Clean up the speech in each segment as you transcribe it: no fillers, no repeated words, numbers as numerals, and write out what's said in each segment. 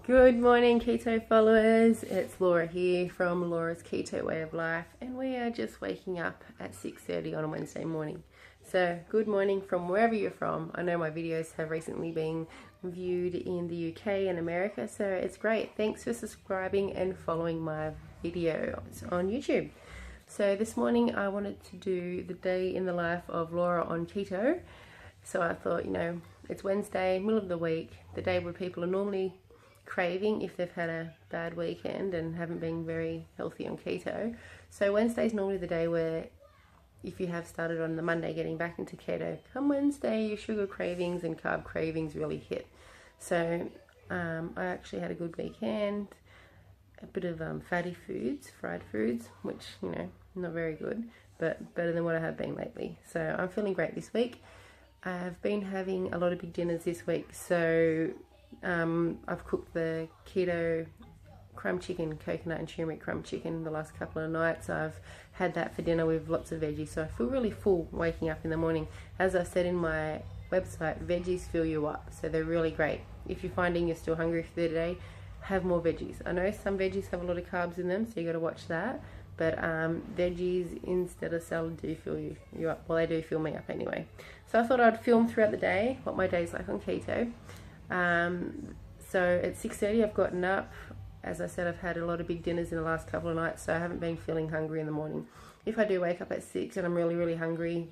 Good morning, Keto followers. It's Laura here from Laura's Keto Way of Life, and we are just waking up at 6:30 on a Wednesday morning. So good morning from wherever you're from. I know my videos have recently been viewed in the UK and America, so it's great. Thanks for subscribing and following my videos on YouTube. So this morning I wanted to do the day in the life of Laura on keto. So I thought, it's Wednesday, middle of the week, the day where people are normally craving if they've had a bad weekend and haven't been very healthy on keto. So Wednesday is normally the day where, if you have started on the Monday getting back into keto, come Wednesday your sugar cravings and carb cravings really hit. So I actually had a good weekend, a bit of fatty foods, fried foods, which not very good, but better than what I have been lately. So I'm feeling great this week. I've been having a lot of big dinners this week, so I've cooked the keto crumb chicken, coconut and turmeric crumb chicken the last couple of nights. I've had that for dinner with lots of veggies, so I feel really full waking up in the morning. As I said in my website, veggies fill you up, so they're really great. If you're finding you're still hungry for the day, have more veggies. I know some veggies have a lot of carbs in them, so you got to watch that, but veggies instead of salad do fill you up. Well, they do fill me up anyway. So I thought I'd film throughout the day what my day's like on keto. So at 6:30 I've gotten up. As I said, I've had a lot of big dinners in the last couple of nights, so I haven't been feeling hungry in the morning. If I do wake up at 6 and I'm really hungry,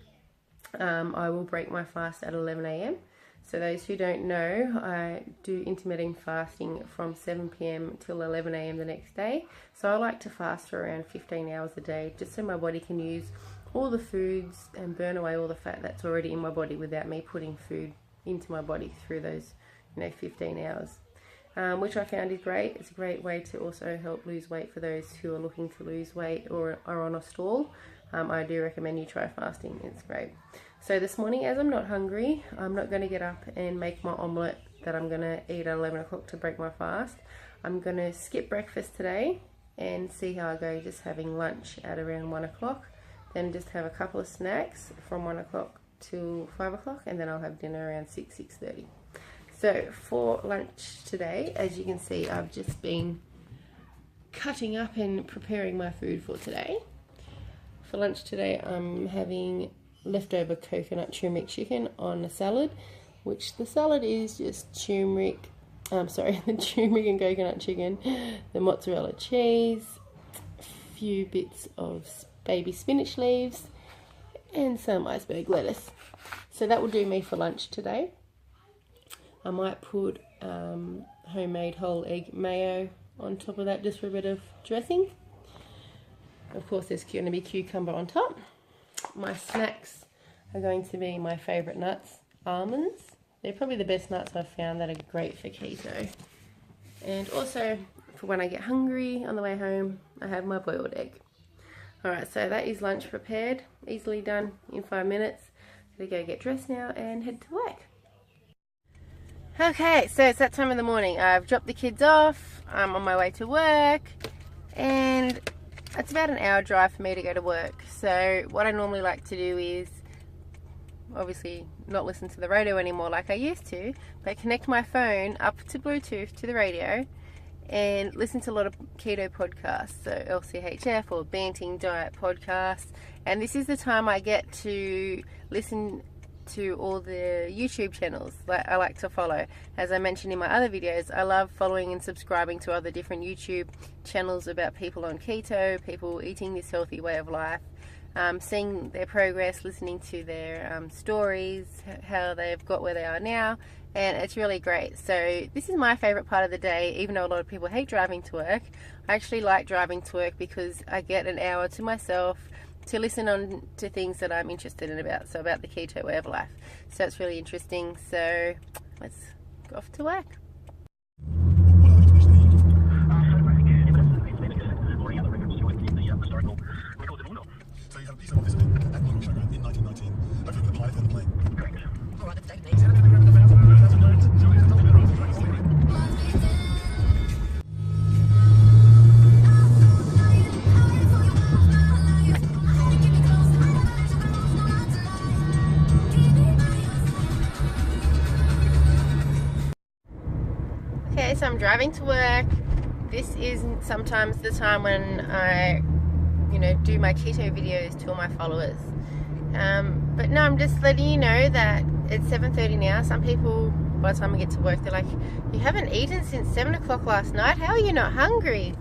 I will break my fast at 11 a.m. So those who don't know, I do intermittent fasting from 7 p.m. till 11 a.m. the next day. So I like to fast for around 15 hours a day, just so my body can use all the foods and burn away all the fat that's already in my body without me putting food into my body through those 15 hours, which I found is great. It's a great way to also help lose weight for those who are looking to lose weight or are on a stall. I do recommend you try fasting. It's great. So this morning, as I'm not hungry, I'm not going to get up and make my omelette that I'm going to eat at 11 o'clock to break my fast. I'm going to skip breakfast today and see how I go, just having lunch at around 1 o'clock, then just have a couple of snacks from 1 o'clock till 5 o'clock, and then I'll have dinner around 6:30. So for lunch today, as you can see, I've just been cutting up and preparing my food for today. For lunch today, I'm having leftover coconut turmeric chicken on a salad, which the salad is just the turmeric and coconut chicken, the mozzarella cheese, a few bits of baby spinach leaves, and some iceberg lettuce. So that will do me for lunch today. I might put homemade whole egg mayo on top of that just for a bit of dressing. Of course, there's going to be cucumber on top. My snacks are going to be my favourite nuts, almonds. They're probably the best nuts I've found that are great for keto. And also, for when I get hungry on the way home, I have my boiled egg. Alright, so that is lunch prepared, easily done in 5 minutes. I'm going to go get dressed now and head to work. Okay, so it's that time of the morning. I've dropped the kids off, I'm on my way to work, and it's about an hour drive for me to go to work. So what I normally like to do is, obviously not listen to the radio anymore like I used to, but connect my phone up to Bluetooth to the radio and listen to a lot of keto podcasts, so LCHF or Banting Diet podcasts. And this is the time I get to listen to all the YouTube channels that I like to follow. As I mentioned in my other videos, I love following and subscribing to other different YouTube channels about people on keto, people eating this healthy way of life, seeing their progress, listening to their stories, how they've got where they are now, and it's really great. So this is my favorite part of the day. Even though a lot of people hate driving to work, I actually like driving to work because I get an hour to myself to listen on to things that I'm interested in about, so about the keto way of life. So it's really interesting. So let's go off to work. So you have a piece of office in 1919. Hopefully with a pilot on the plane. Correct. All right, that's David. guys, I'm driving to work. This is sometimes the time when I, do my keto videos to all my followers. But no, I'm just letting you know that it's 7:30 now. Some people, by the time I get to work, they're like, you haven't eaten since 7 o'clock last night. How are you not hungry?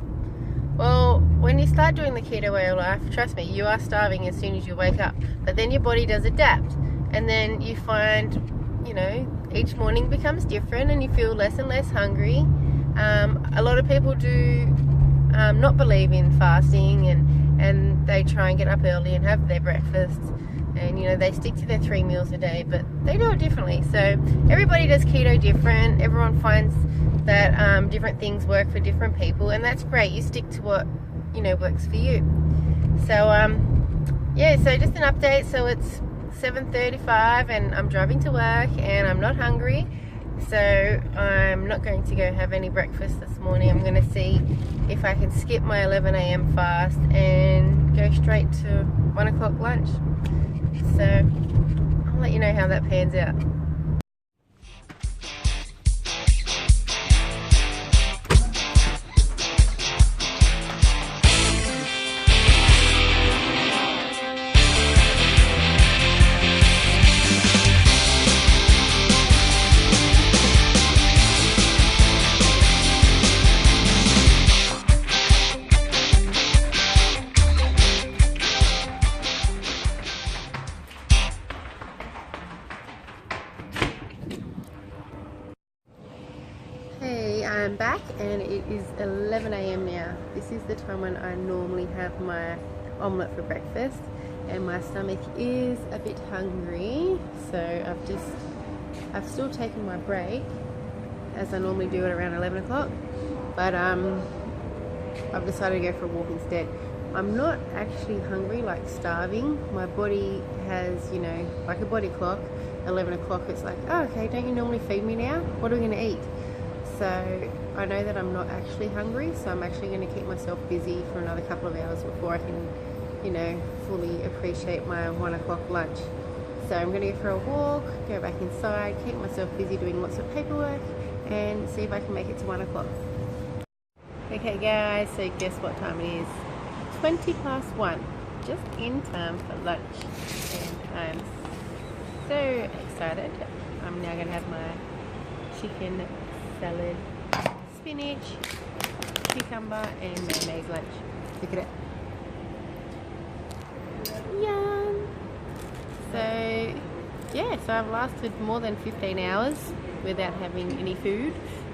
Well, when you start doing the keto way of life, trust me, you are starving as soon as you wake up. But then your body does adapt. And then you find, each morning becomes different and you feel less and less hungry. A lot of people do not believe in fasting, and they try and get up early and have their breakfast. And, they stick to their 3 meals a day, but they do it differently. So everybody does keto different. Everyone finds that different things work for different people, and that's great. You stick to what works for you. So so just an update. So it's 7:35 and I'm driving to work and I'm not hungry, so I'm not going to go have any breakfast this morning. I'm going to see if I can skip my 11 a.m. fast and go straight to 1 o'clock lunch. So I'll let you know how that pans out. I'm back and it is 11 a.m. now. This is the time when I normally have my omelette for breakfast, and my stomach is a bit hungry, so I've still taken my break as I normally do at around 11 o'clock, but I've decided to go for a walk instead. I'm not actually hungry, like starving. My body has, like a body clock. 11 o'clock, it's like, oh, okay, don't you normally feed me now? What are we going to eat? So I know that I'm not actually hungry, so I'm actually going to keep myself busy for another couple of hours before I can, fully appreciate my 1 o'clock lunch. So I'm going to go for a walk, go back inside, keep myself busy doing lots of paperwork, and see if I can make it to 1 o'clock. Okay guys, so guess what time it is? 20 past 1, just in time for lunch, and I'm so excited. I'm now going to have my chicken salad, spinach, cucumber and mayonnaise lunch. Look at it. Yum! So I've lasted more than 15 hours without having any food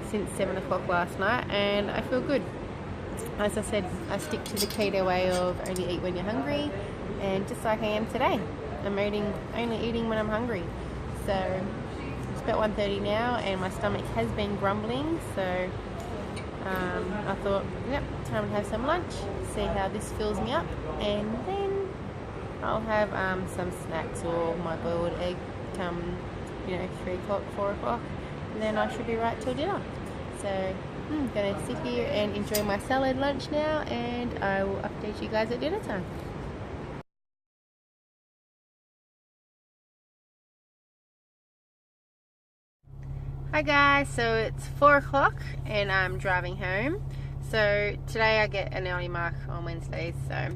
since 7 o'clock last night, and I feel good. As I said, I stick to the keto way of only eat when you're hungry, and just like I am today, I'm only eating when I'm hungry. So it's about 1:30 now and my stomach has been grumbling, so I thought, yep, time to have some lunch, see how this fills me up, and then I'll have some snacks or my boiled egg come 3 o'clock, 4 o'clock, and then I should be right till dinner. So I'm going to sit here and enjoy my salad lunch now, and I will update you guys at dinner time. Hi guys, so it's 4 o'clock and I'm driving home. So today I get an early mark on Wednesdays, so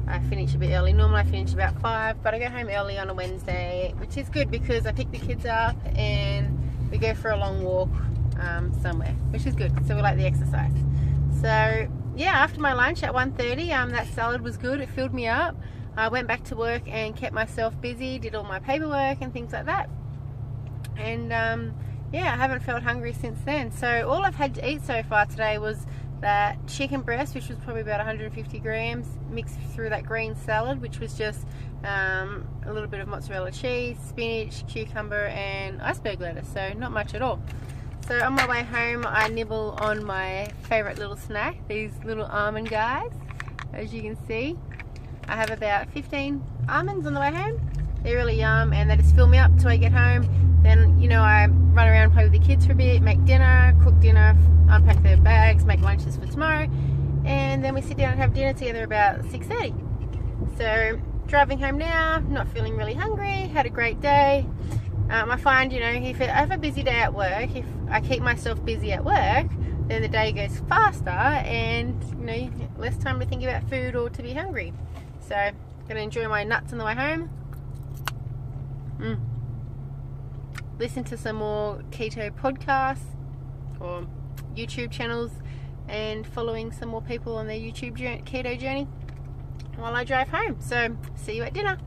I finish a bit early. Normally I finish about 5, but I go home early on a Wednesday, which is good because I pick the kids up and we go for a long walk somewhere, which is good. So we like the exercise. So yeah, after my lunch at 1:30, that salad was good. It filled me up. I went back to work and kept myself busy, did all my paperwork and things like that. And yeah, I haven't felt hungry since then. So all I've had to eat so far today was that chicken breast, which was probably about 150 grams, mixed through that green salad, which was just a little bit of mozzarella cheese, spinach, cucumber and iceberg lettuce, so not much at all. So on my way home I nibble on my favorite little snack, these little almond guys. As you can see, I have about 15 almonds on the way home. They're really yum and they just fill me up till I get home. Then, I run around, play with the kids for a bit, make dinner, cook dinner, unpack their bags, make lunches for tomorrow, and then we sit down and have dinner together about 6:30. So, driving home now, not feeling really hungry, had a great day, I find, you know, if I have a busy day at work, if I keep myself busy at work, then the day goes faster and, you know, less time to think about food or to be hungry. So, I'm going to enjoy my nuts on the way home. Listen to some more keto podcasts or YouTube channels and following some more people on their YouTube keto journey while I drive home. So, see you at dinner.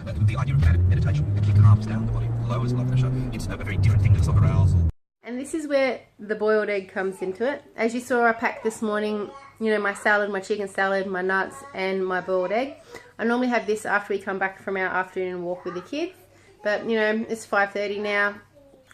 The idea of meditation actually calms down the body, lowers blood pressure. It's a very different thing to self arousal. And this is where the boiled egg comes into it. As you saw, I packed this morning, you know, my salad, my chicken salad, my nuts, and my boiled egg. I normally have this after we come back from our afternoon walk with the kids. But, you know, it's 5:30 now.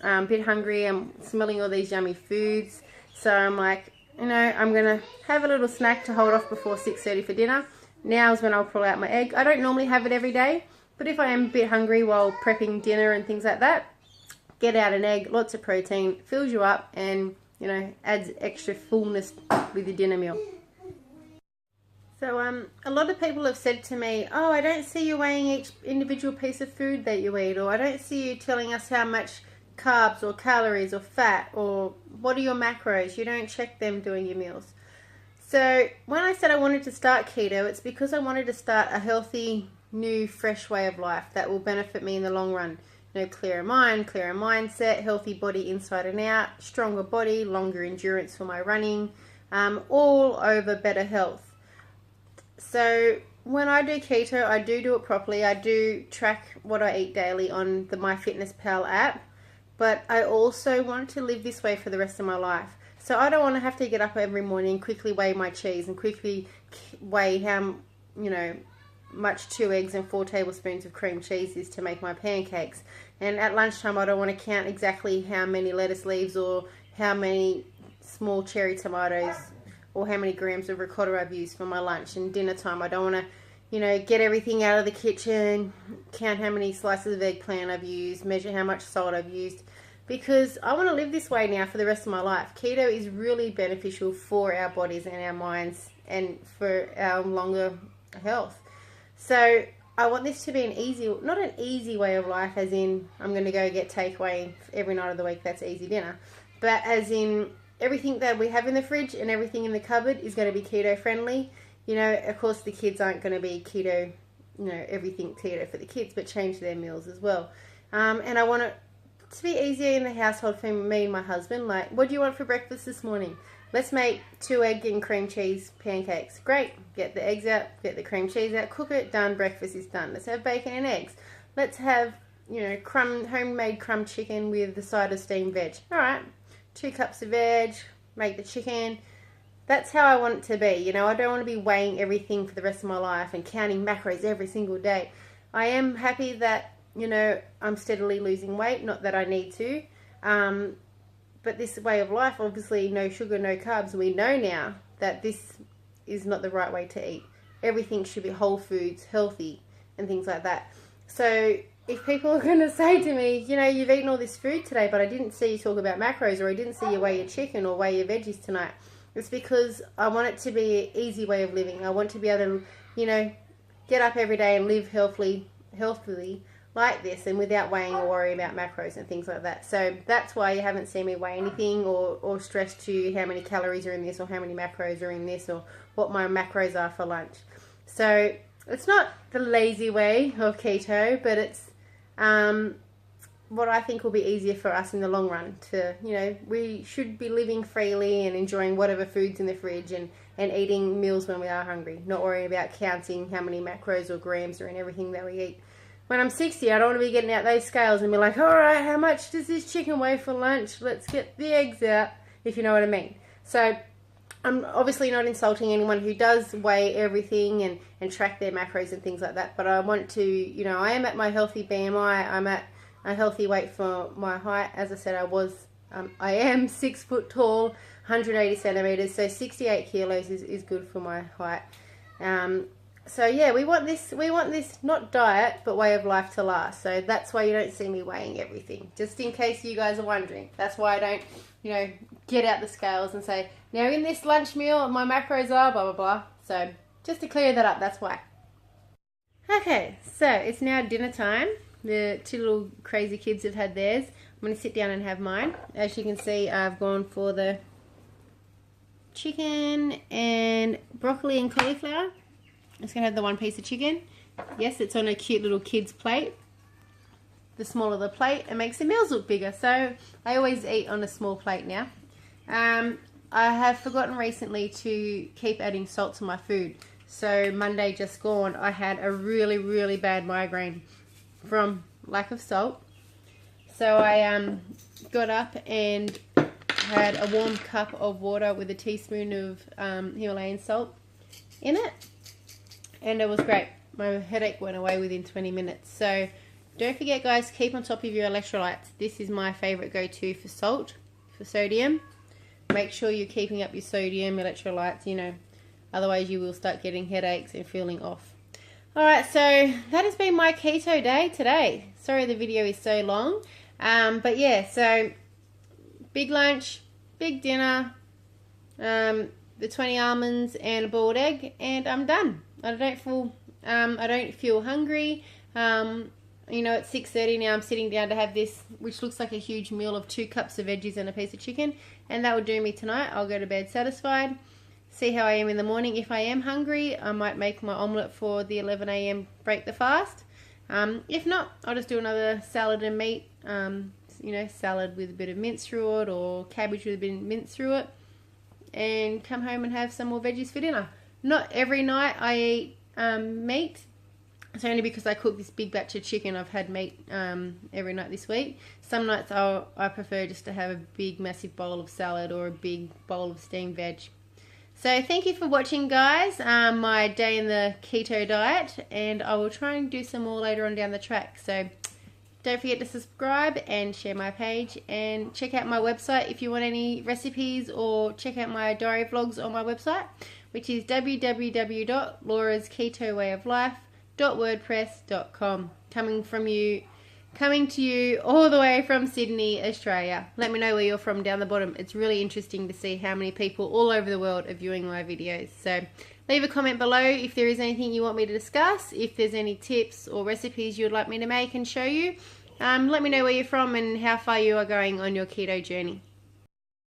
I'm a bit hungry. I'm smelling all these yummy foods. So I'm like, you know, I'm going to have a little snack to hold off before 6:30 for dinner. Now is when I'll pull out my egg. I don't normally have it every day, but if I am a bit hungry while prepping dinner and things like that, get out an egg, lots of protein, fills you up and, you know, adds extra fullness with your dinner meal. So a lot of people have said to me, oh, I don't see you weighing each individual piece of food that you eat, or I don't see you telling us how much carbs or calories or fat, or what are your macros? You don't check them during your meals. So when I said I wanted to start keto, it's because I wanted to start a healthy, new, fresh way of life that will benefit me in the long run. You know, clearer mind, clearer mindset, healthy body inside and out, stronger body, longer endurance for my running, all over better health. So when I do keto, I do it properly. I do track what I eat daily on the MyFitnessPal app, but I also want to live this way for the rest of my life. So I don't want to have to get up every morning and quickly weigh my cheese and quickly weigh how, you know, much 2 eggs and 4 tablespoons of cream cheese is to make my pancakes. And at lunchtime I don't want to count exactly how many lettuce leaves or how many small cherry tomatoes or how many grams of ricotta I've used for my lunch. And dinner time I don't want to, you know, get everything out of the kitchen, count how many slices of eggplant I've used, measure how much salt I've used, because I want to live this way now for the rest of my life. Keto is really beneficial for our bodies and our minds and for our longer health. So I want this to be an easy, not an easy way of life as in I'm going to go get takeaway every night of the week, that's easy dinner, but as in everything that we have in the fridge and everything in the cupboard is going to be keto friendly. You know, of course the kids aren't going to be keto, you know, everything keto for the kids, but change their meals as well. And I want it to be easier in the household for me and my husband. Like, what do you want for breakfast this morning? Let's make 2 egg and cream cheese pancakes. Great. Get the eggs out, get the cream cheese out, cook it, done, breakfast is done. Let's have bacon and eggs. Let's have, you know, homemade crumb chicken with the side of steamed veg. Alright, 2 cups of veg, make the chicken. That's how I want it to be. You know, I don't want to be weighing everything for the rest of my life and counting macros every single day. I am happy that, you know, I'm steadily losing weight, not that I need to. But this way of life, obviously no sugar, no carbs, we know now that this is not the right way to eat. Everything should be whole foods, healthy, and things like that. So if people are going to say to me, you know, you've eaten all this food today, but I didn't see you talk about macros, or I didn't see you weigh your chicken or weigh your veggies tonight, it's because I want it to be an easy way of living. I want to be able to, you know, get up every day and live healthily like this and without weighing or worrying about macros and things like that. So that's why you haven't seen me weigh anything or stress to you how many calories are in this or how many macros are in this or what my macros are for lunch. So it's not the lazy way of keto, but it's what I think will be easier for us in the long run to, you know, we should be living freely and enjoying whatever food's in the fridge and eating meals when we are hungry, not worrying about counting how many macros or grams are in everything that we eat. When I'm 60, I don't want to be getting out those scales and be like, all right, how much does this chicken weigh for lunch? Let's get the eggs out, if you know what I mean. So I'm obviously not insulting anyone who does weigh everything and track their macros and things like that, but I want to, you know, I am at my healthy BMI. I'm at a healthy weight for my height. As I said, I am 6 foot tall, 180 centimeters, so 68 kilos is good for my height. So yeah, we want this not diet, but way of life to last. So that's why you don't see me weighing everything. Just in case you guys are wondering. That's why I don't, you know, get out the scales and say, now in this lunch meal, my macros are blah, blah, blah. So just to clear that up, that's why. Okay, so it's now dinner time. The two little crazy kids have had theirs. I'm going to sit down and have mine. As you can see, I've gone for the chicken and broccoli and cauliflower. I'm just going to have the one piece of chicken. Yes, it's on a cute little kid's plate. The smaller the plate, it makes the meals look bigger. So I always eat on a small plate now. I have forgotten recently to keep adding salt to my food. So Monday just gone, I had a really, really bad migraine from lack of salt. So I got up and had a warm cup of water with a teaspoon of Himalayan salt in it. And it was great. My headache went away within 20 minutes. So don't forget, guys, keep on top of your electrolytes. This is my favorite go-to for salt, for sodium. Make sure you're keeping up your sodium, electrolytes, you know. Otherwise, you will start getting headaches and feeling off. Alright, so that has been my keto day today. Sorry the video is so long. But yeah, so big lunch, big dinner, the 20 almonds and a boiled egg, and I'm done. I don't feel hungry. You know, it's 6:30 now. I'm sitting down to have this, which looks like a huge meal of 2 cups of veggies and a piece of chicken, and that will do me tonight. I'll go to bed satisfied. See how I am in the morning. If I am hungry, I might make my omelette for the 11 a.m. break the fast. If not, I'll just do another salad and meat. You know, salad with a bit of mince through it, or cabbage with a bit of mince through it, and come home and have some more veggies for dinner. Not every night I eat meat. It's only because I cook this big batch of chicken. I've had meat every night this week. Some nights I prefer just to have a big massive bowl of salad or a big bowl of steamed veg. So thank you for watching, guys, my day in the keto diet, and I will try and do some more later on down the track. So don't forget to subscribe and share my page, and check out my website if you want any recipes, or check out my diary vlogs on my website, which is www.laurasketowayoflife.wordpress.com. Coming to you all the way from Sydney, Australia. Let me know where you're from down the bottom. It's really interesting to see how many people all over the world are viewing my videos. So leave a comment below if there is anything you want me to discuss, if there's any tips or recipes you'd like me to make and show you. Let me know where you're from and how far you are going on your keto journey.